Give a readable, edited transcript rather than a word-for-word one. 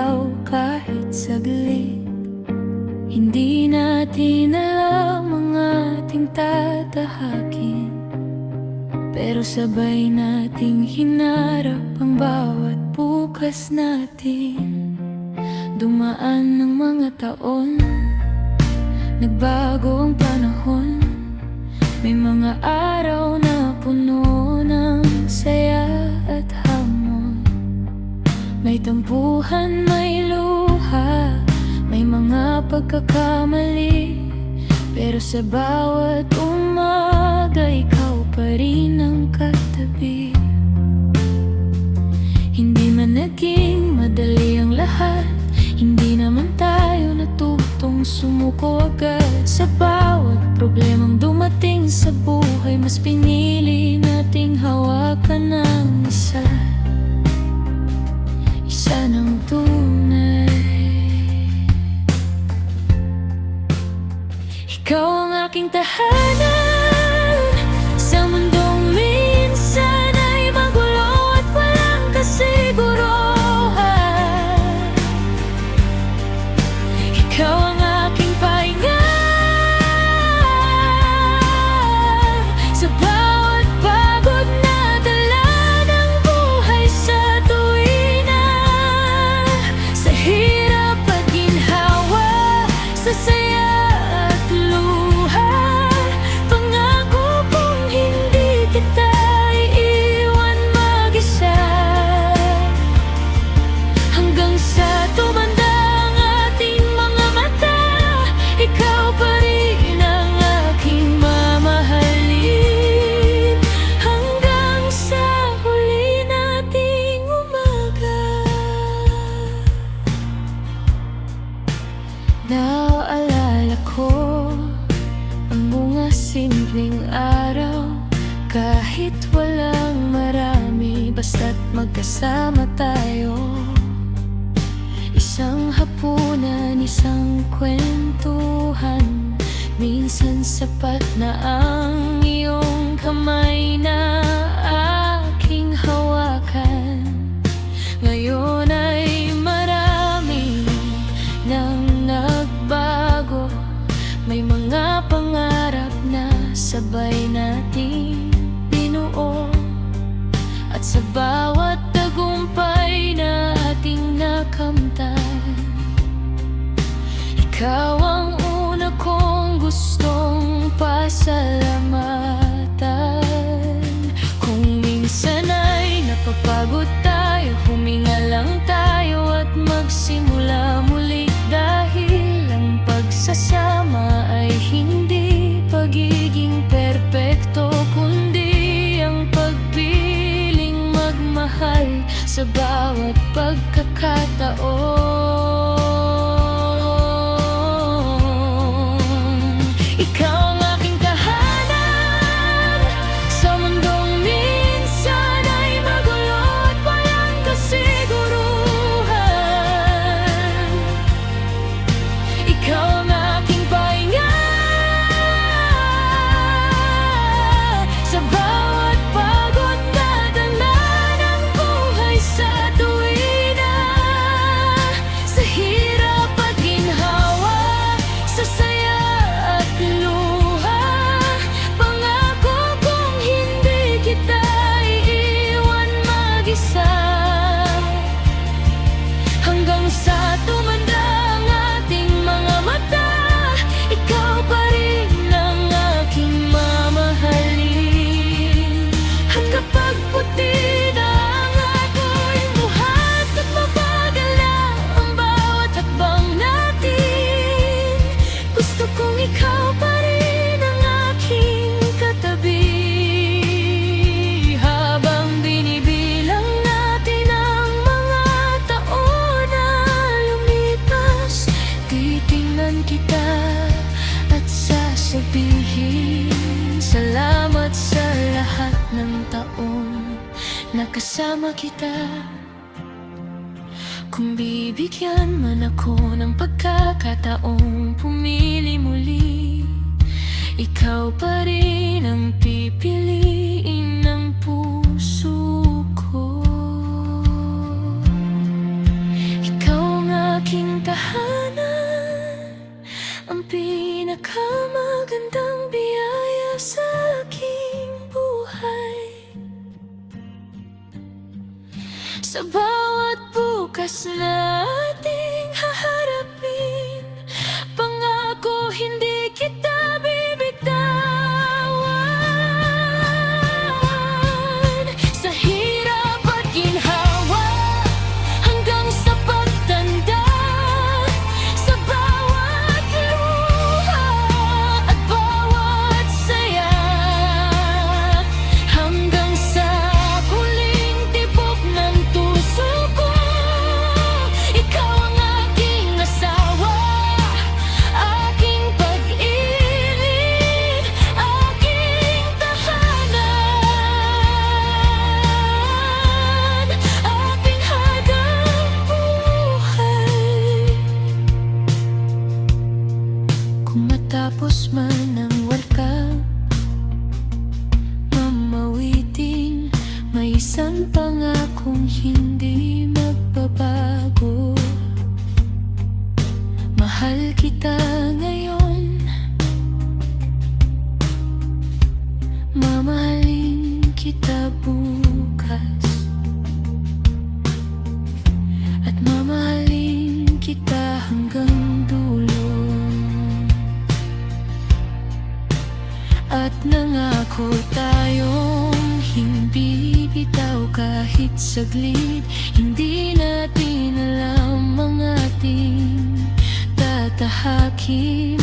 ikaw kahit saglit. Hindi natin alam ang ating tatahakin, pero sabay nating hinarap ang bawat bukas natin. Dumaan ng mga taon, nagbago ang panahon. May mga araw na puno ng saya at hamon. May tampuhan, may luha, may mga pagkakamali, pero sa bawat umaga ikaw pa rin ang katabi. Hindi man naging madali ang lahat, hindi naman tayo natutong sumuko agad. Sa bawat problemang dumating sa buhay, mas pinili nating hawakan ng isa ng tunay. Ikaw ang aking tahanan sa mundong minsan ay magulo at walang kasiguruhan. Ikaw ang aking pahinga sa bawat pagod na dala ng buhay sa tuwina. Sa hirap at ginhawa, sa saya at luha, pangako kong hindi kita iiwan mag-isa. Hanggang sa tumanda ang ating mga mata, ikaw pa rin ang aking mamahalin. Hanggang sa huli nating umaga. Naaalala ko ang mga simpleng araw, kahit walang marami, basta't magkasama tayo. Isang hapunan, isang kwentuhan, minsan sapat na ang iyong kamay na aking hawakan. Ngayon ay marami nang nagbago, may mga pangarap na sabay nating binuo. At sa bawat tagumpay na ating nakamtan, ikaw ang una kong gustong pasalamatan. Kung minsan ay napapagod tayo, huminga lang tayo at magsimula muli. Dahil ang pagsasama ay hindi pagiging perpekto, kundi ang pagpiling magmahal sa bawat pagkakataon. Ikaw ang aking tahanan sa mundong minsan ay magulo at walang kasiguruhan. Ikaw ang aking pahinga sa bawat pagod na dala ng buhay sa tuwina. Sa hirap at ginhawa, sa saya at luha, pangako kong hindi kita iiwan mag-isa. Hanggang sa tumanda ang ating mga mata, ikaw pa rin ang aking mamahalin. At kapag puti na ang ako'y buhat at mabagal na ang bawat hakbang natin, gusto kong ikaw pa rin ang aking katabi. Habang binibilang natin ang mga taon na lumipas, titingnan kita at sasabihin salamat sa lahat ng taon na kasama kita. Kung bibigyan man ako ng pagkakataong pumili muli, ikaw pa rin ang pipiliin ng puso ko. Ikaw aking tahanan, ang pinakamagandang biyaya sa aking buhay. Sa bawat bukas na ating haharapin, pangako hindi kita bibitawan. Sa hirap at ginhawa, hanggang sa pagtanda, sa bawat luha at bawat saya, hanggang sa huling tibok ng puso ko, ikaw ang aking asawa, aking pag-ibig, aking tahanan, aking hanggang buhay. Kung matapos man ang World Cup, mamawiting, may isang pangakong hindi magbabago. Mahal kita ngayon, mamahalin kita bukas, at mamahalin kita hanggang dulo. At nangako tayong hindi bitaw kahit saglit. Hindi natin alam ang ating tatahakin.